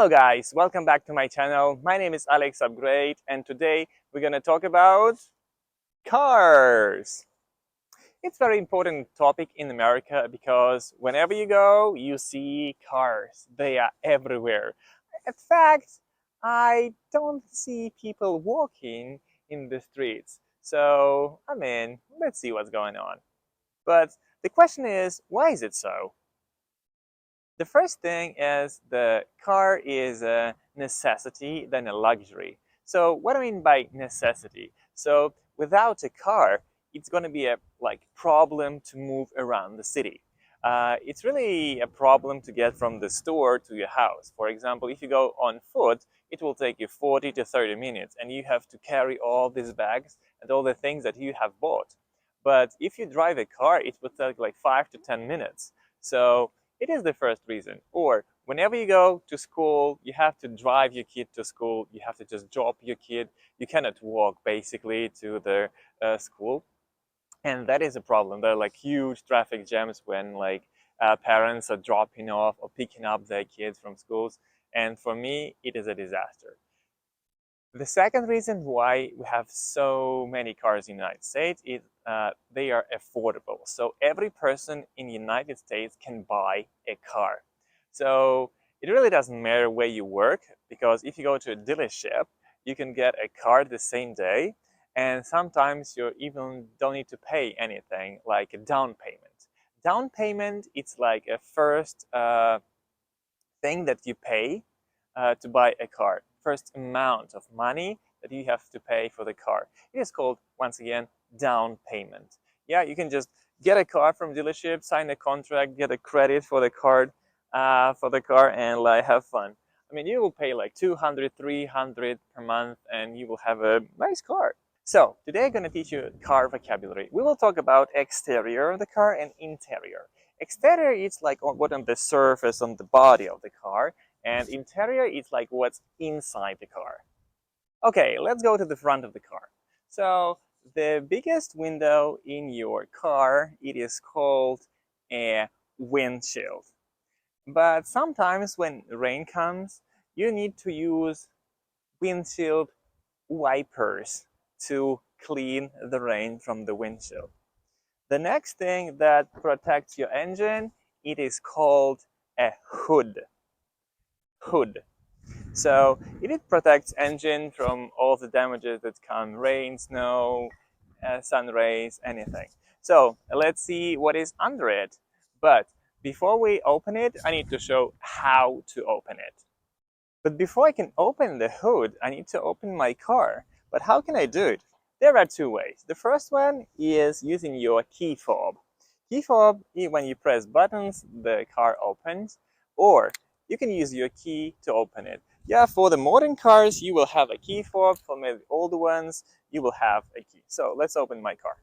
Hello guys, welcome back to my channel. My name is Alex Upgrade and today we're going to talk about cars. It's a very important topic in America because whenever you go, you see cars. They are everywhere. In fact, I don't see people walking in the streets. So, let's see what's going on. But the question is, why is it so? The first thing is the car is a necessity than a luxury. So what I mean by necessity? So without a car, it's going to be a problem to move around the city. It's really a problem to get from the store to your house. For example, if you go on foot, it will take you 40 to 30 minutes and you have to carry all these bags and all the things that you have bought. But if you drive a car, it would take like 5 to 10 minutes. So it is the first reason. Or whenever you go to school, you have to drive your kid to school. You have to just drop your kid. You cannot walk basically to the school. And that is a problem. There are like huge traffic jams when parents are dropping off or picking up their kids from schools. And for me, it is a disaster. The second reason why we have so many cars in the United States is they are affordable. So every person in the United States can buy a car. So it really doesn't matter where you work, because if you go to a dealership, you can get a car the same day. And sometimes you even don't need to pay anything, like a down payment. Down payment, it's like a first thing that you pay to buy a car. First amount of money that you have to pay for the car. It is called, once again, down payment. Yeah, you can just get a car from dealership, sign a contract, get a credit for the card, and like have fun. I mean, you will pay like 200, 300 per month, and you will have a nice car. So today I'm going to teach you car vocabulary. We will talk about exterior of the car and interior. Exterior is like what on the surface, on the body of the car, and interior is like what's inside the car. Okay, let's go to the front of the car. So the biggest window in your car, it is called a windshield. But sometimes when rain comes, you need to use windshield wipers to clean the rain from the windshield. The next thing that protects your engine, it is called a hood. Hood. So it protects engine from all the damages that come rain, snow, sun rays, anything. So let's see what is under it. But before we open it, I need to show how to open it. But before I can open the hood, I need to open my car. But how can I do it? There are two ways. The first one is using your key fob. Key fob, when you press buttons, the car opens, or you can use your key to open it. Yeah, for the modern cars, you will have a key fob. For maybe older ones, you will have a key. So let's open my car.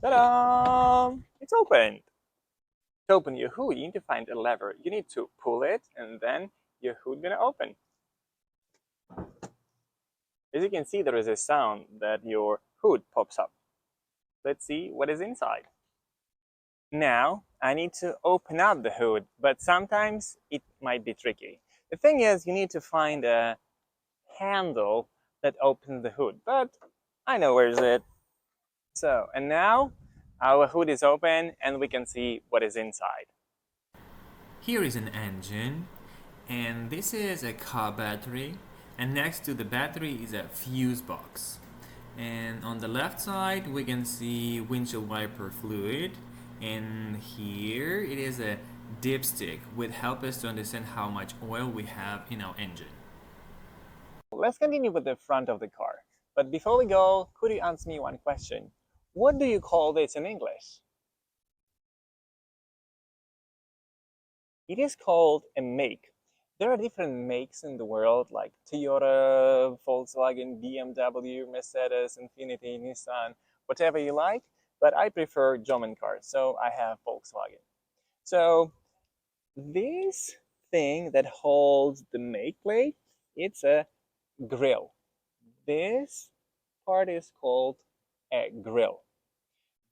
Ta-da! It's opened. To open your hood, you need to find a lever. You need to pull it, and then your hood gonna open. As you can see, there is a sound that your hood pops up. Let's see what is inside. Now, I need to open up the hood, but sometimes it might be tricky. The thing is, you need to find a handle that opens the hood, but I know where is it. So, and now our hood is open and we can see what is inside. Here is an engine, and this is a car battery, and next to the battery is a fuse box. And on the left side we can see windshield wiper fluid, and here it is a dipstick which help us to understand how much oil we have in our engine. Let's continue with the front of the car. But before we go, could you answer me one question? What do you call this in English? It is called a make. There are different makes in the world like Toyota, Volkswagen, BMW, Mercedes, Infiniti, Nissan, whatever you like, but I prefer German cars, so I have Volkswagen. So this thing that holds the make plate, it's a grill. This part is called a grill.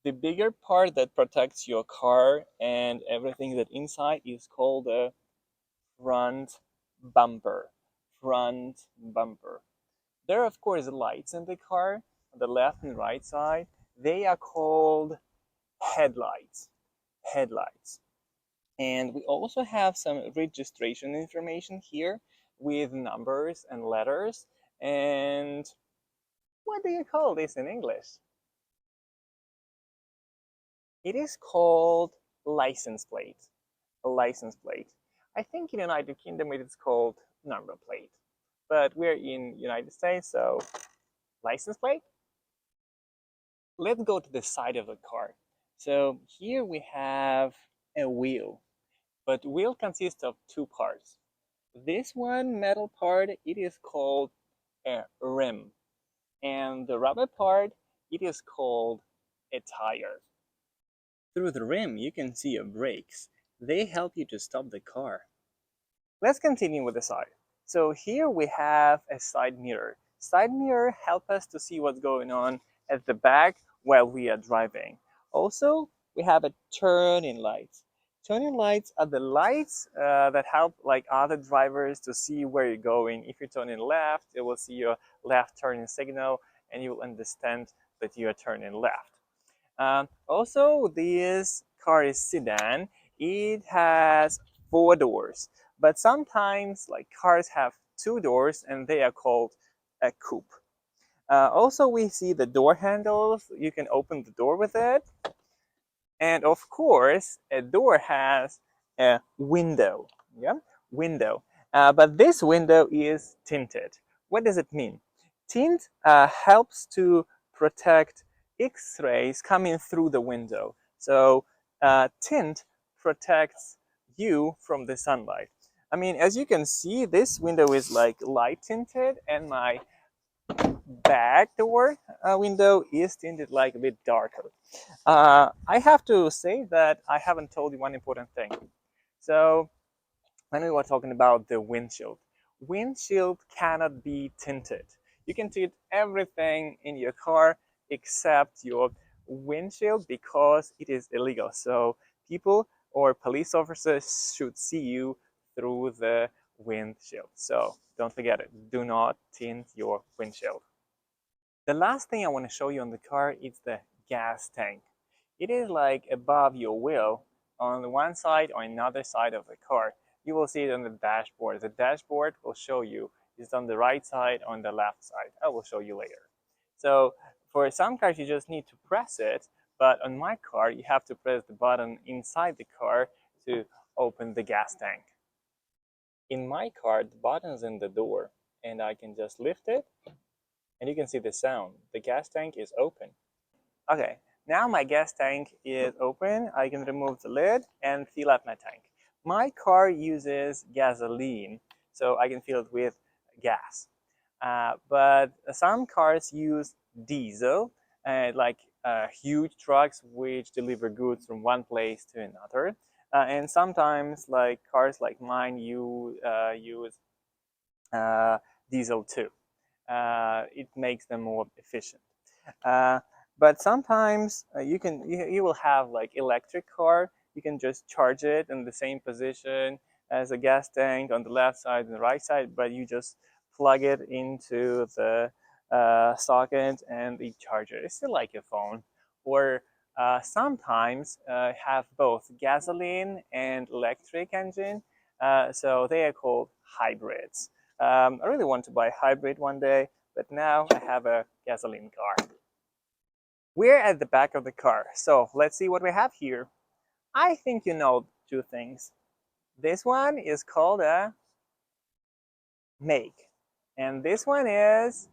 The bigger part that protects your car and everything that inside is called a front bumper, front bumper. There are, of course, lights in the car on the left and right side. They are called headlights. Headlights. And we also have some registration information here with numbers and letters. And what do you call this in English? It is called license plate. A license plate. I think in United Kingdom it is called number plate. But we're in United States, so license plate. Let's go to the side of the car. So here we have a wheel, but wheel consists of two parts. This one metal part, it is called a rim, and the rubber part, it is called a tire. Through the rim, you can see your brakes. They help you to stop the car. Let's continue with the side. So here we have a side mirror. Side mirror help us to see what's going on at the back while we are driving. Also, we have a turning lights. Turning lights are the lights that help like other drivers to see where you're going. If you're turning left, it will see your left turning signal and you will understand that you are turning left. Also, this car is sedan. It has four doors, but sometimes like cars have two doors and they are called a coupe. Also, we see the door handles. You can open the door with it. And of course, a door has a window. Yeah, window. But this window is tinted. What does it mean? Tint helps to protect X-rays coming through the window. So tint protects you from the sunlight. I mean, as you can see, this window is like light tinted, and my back door window is tinted like a bit darker. I have to say that I haven't told you one important thing. So when we were talking about the windshield cannot be tinted. You can tint everything in your car except your windshield because it is illegal. So people or police officers should see you through the windshield. So don't forget it. Do not tint your windshield. The last thing I want to show you on the car is the gas tank. It is like above your wheel on the one side or another side of the car. You will see it on the dashboard. The dashboard will show you it's on the right side or on the left side. I will show you later. So for some cars you just need to press it, but on my car you have to press the button inside the car to open the gas tank. In my car the button is in the door and I can just lift it and you can see the sound. The gas tank is open. Okay, now my gas tank is open. I can remove the lid and fill up my tank. My car uses gasoline, so I can fill it with gas. But some cars use diesel, like huge trucks which deliver goods from one place to another. And sometimes, like cars like mine, you use diesel too. It makes them more efficient. Uh, but sometimes you will have like electric car. You can just charge it in the same position as a gas tank on the left side and the right side, but you just plug it into the socket and it charges. It's still like a phone. Or sometimes have both gasoline and electric engine. So they are called hybrids. I really want to buy a hybrid one day, but now I have a gasoline car. We're at the back of the car, so let's see what we have here. I think you know two things. This one is called a make, and this one is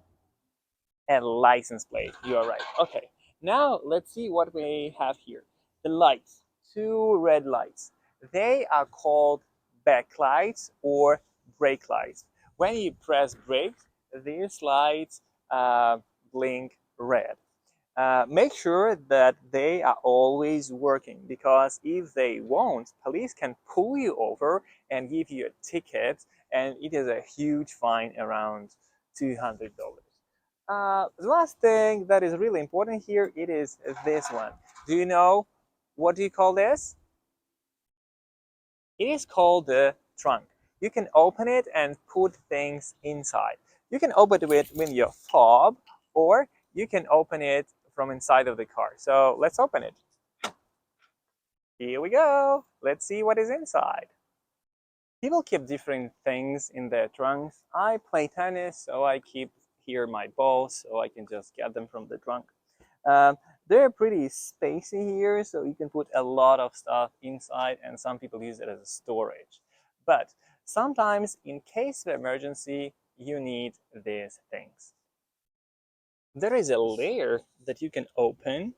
a license plate. You are right. Okay, now let's see what we have here. The lights, two red lights. They are called backlights or brake lights. When you press brakes, these lights blink red. Make sure that they are always working because if they won't, police can pull you over and give you a ticket, and it is a huge fine around $200. The last thing that is really important here, it is this one. Do you know what do you call this? It is called the trunk. you can open it and put things inside. You can open it with your fob, or you can open it from inside of the car. So let's open it. Here we go. Let's see what is inside. People keep different things in their trunks. I play tennis, so I keep here my balls so I can just get them from the trunk. Um, they're pretty spacey here, so you can put a lot of stuff inside, and some people use it as a storage. But sometimes, in case of emergency, you need these things. There is a layer that you can open,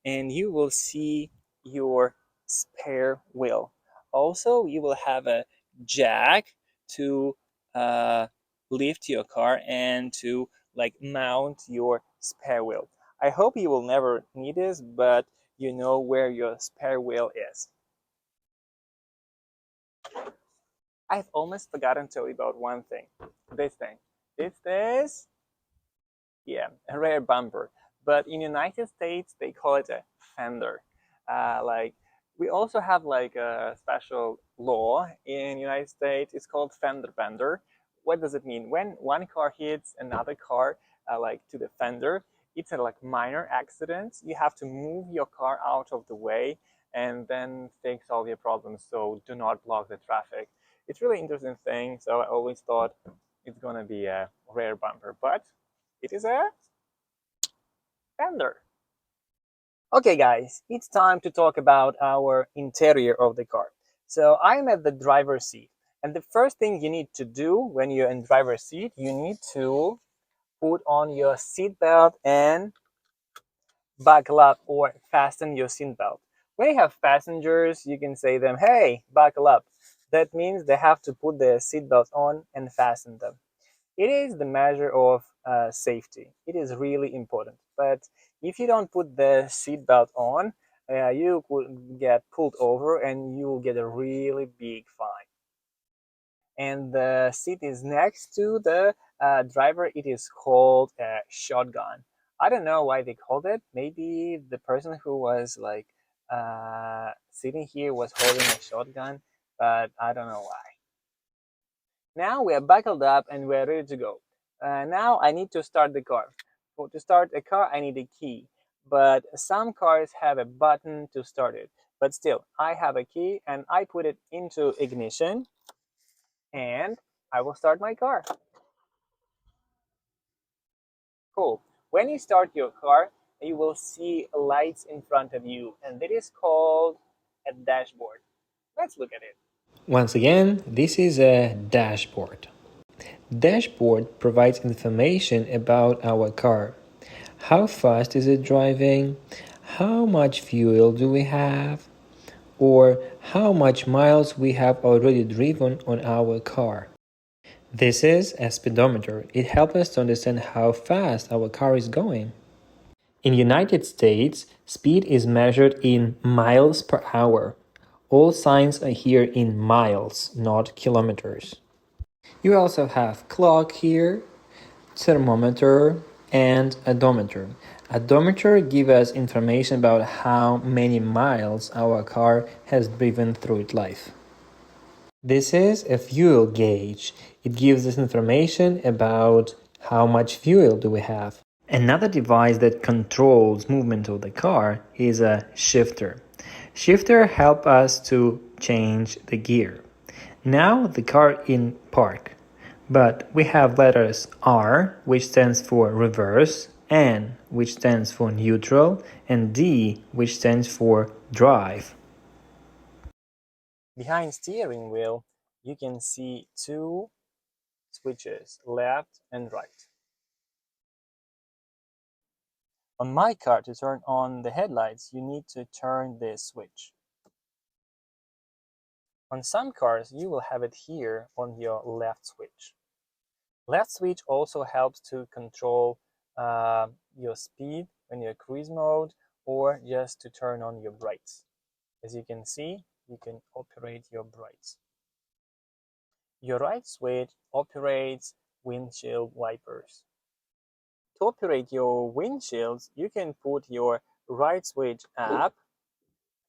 and you will see your spare wheel. Also, you will have a jack to uh, lift your car and to like mount your spare wheel. I hope you will never need this, but you know where your spare wheel is. I've almost forgotten to tell you about one thing. This thing. This yeah, a rear bumper. But in United States, they call it a fender. Like we also have like a special law in United States. It's called fender bender. What does it mean? When one car hits another car, like to the fender, it's a like minor accident. You have to move your car out of the way and then fix all your problems. So do not block the traffic. It's really interesting thing. So I always thought it's gonna be a rear bumper, but it is a fender. Okay, guys, it's time to talk about our interior of the car. So I'm at the driver's seat, and the first thing you need to do when you're in driver's seat, you need to put on your seatbelt and buckle up or fasten your seatbelt. When you have passengers, you can say them, "Hey, buckle up." That means they have to put their seatbelt on and fasten them. It is the measure of safety. It is really important. But if you don't put the seatbelt on, you could get pulled over and you will get a really big fine. And the seat is next to the driver. It is called a shotgun. I don't know why they called it. Maybe the person who was like sitting here was holding a shotgun, but I don't know why. Now we are buckled up and we're ready to go. Now I need to start the car. To start a car, I need a key. But some cars have a button to start it. But still, I have a key and I put it into ignition and I will start my car. Cool. When you start your car, you will see lights in front of you, and that is called a dashboard. Let's look at it. Once again, this is a dashboard. Dashboard provides information about our car. How fast is it driving? How much fuel do we have? Or how much miles we have already driven on our car. This is a speedometer. It helps us to understand how fast our car is going. In United States, speed is measured in miles per hour. All signs are here in miles, not kilometers. You also have clock here, thermometer, and odometer. Odometer gives us information about how many miles our car has driven through its life. This is a fuel gauge. It gives us information about how much fuel do we have. Another device that controls movement of the car is a shifter. Shifter help us to change the gear. Now the car in park, but we have letters R, which stands for reverse, N, which stands for neutral, and D, which stands for drive. Behind steering wheel, you can see two switches, left and right. On my car, to turn on the headlights, you need to turn this switch. On some cars, you will have it here on your left switch. Left switch also helps to control your speed when you're cruise mode or just to turn on your brakes. As you can see, you can operate your brakes. Your right switch operates windshield wipers. To operate your windshields, you can put your right switch up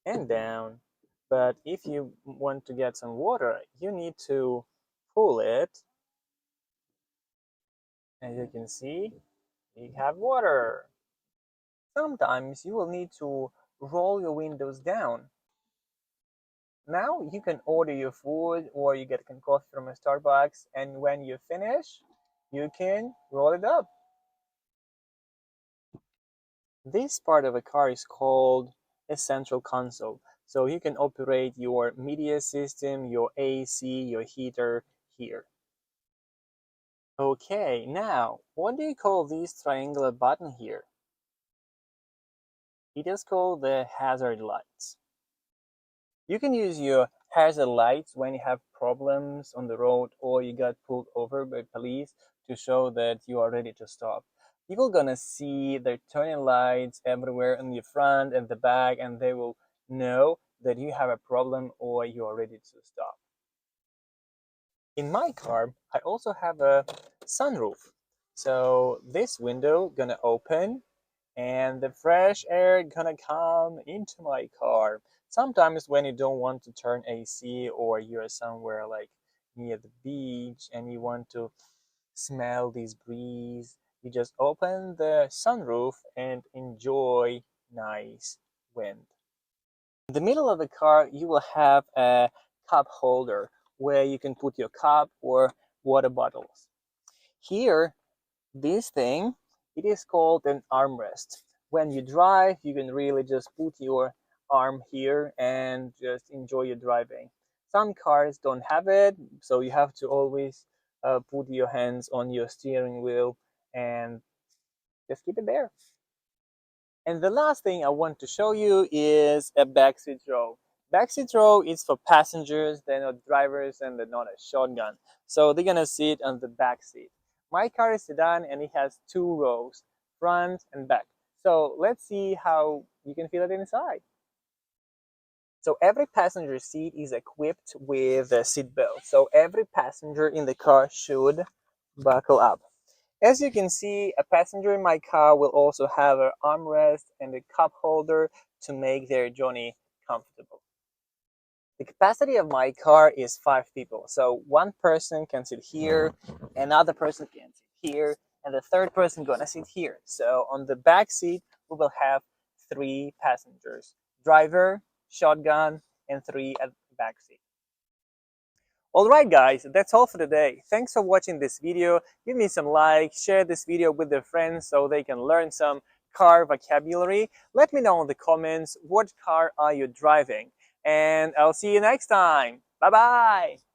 and down But if you want to get some water, you need to pull it. As you can see, you have water. Sometimes you will need to roll your windows down. Now you can order your food or you get coffee from a Starbucks, and when you finish, you can roll it up. This part of a car is called a central console. So you can operate your media system, your AC, your heater here. Okay, now, what do you call this triangular button here? It is called the hazard lights. You can use your hazard lights when you have problems on the road or you got pulled over by police to show that you are ready to stop. People gonna see the turning lights everywhere in the front and the back, and they will know that you have a problem or you are ready to stop. In my car, I also have a sunroof. So this window gonna open and the fresh air gonna come into my car. Sometimes when you don't want to turn AC or you're somewhere like near the beach and you want to smell this breeze, you just open the sunroof and enjoy nice wind. In the middle of the car, you will have a cup holder where you can put your cup or water bottles. Here, this thing, it is called an armrest. When you drive, you can really just put your arm here and just enjoy your driving. Some cars don't have it, so you have to always put your hands on your steering wheel and just keep it there. And the last thing I want to show you is a backseat row. Backseat row is for passengers, they're not drivers and they're not a shotgun. So they're gonna sit on the back seat. My car is sedan and it has two rows, front and back. So let's see how you can feel it inside. So every passenger seat is equipped with a seat belt. So every passenger in the car should buckle up. As you can see, a passenger in my car will also have an armrest and a cup holder to make their journey comfortable. The capacity of my car is 5 people. So one person can sit here, another person can sit here, and the third person gonna sit here. So on the back seat, we will have 3 passengers: driver, shotgun, and 3 at the back seat. Alright guys, that's all for today. Thanks for watching this video. Give me some likes, share this video with their friends so they can learn some car vocabulary. Let me know in the comments what car are you driving. And I'll see you next time. Bye bye!